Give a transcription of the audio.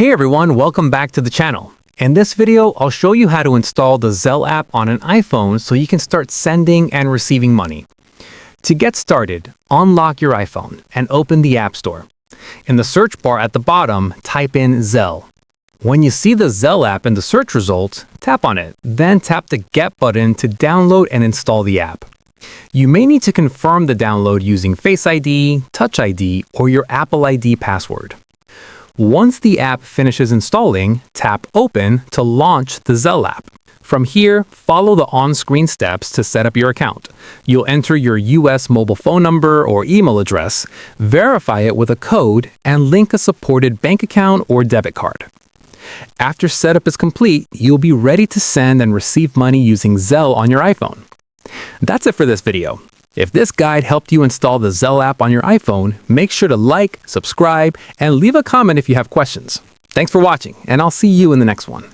Hey everyone, welcome back to the channel. In this video, I'll show you how to install the Zelle app on an iPhone so you can start sending and receiving money. To get started, unlock your iPhone and open the App Store. In the search bar at the bottom, type in Zelle. When you see the Zelle app in the search results, tap on it, then tap the Get button to download and install the app. You may need to confirm the download using Face ID, Touch ID, or your Apple ID password. Once the app finishes installing, tap Open to launch the Zelle app. From here, follow the on-screen steps to set up your account. You'll enter your US mobile phone number or email address, verify it with a code, and link a supported bank account or debit card. After setup is complete, you'll be ready to send and receive money using Zelle on your iPhone. That's it for this video. If this guide helped you install the Zelle app on your iPhone, make sure to like, subscribe, and leave a comment if you have questions. Thanks for watching, and I'll see you in the next one.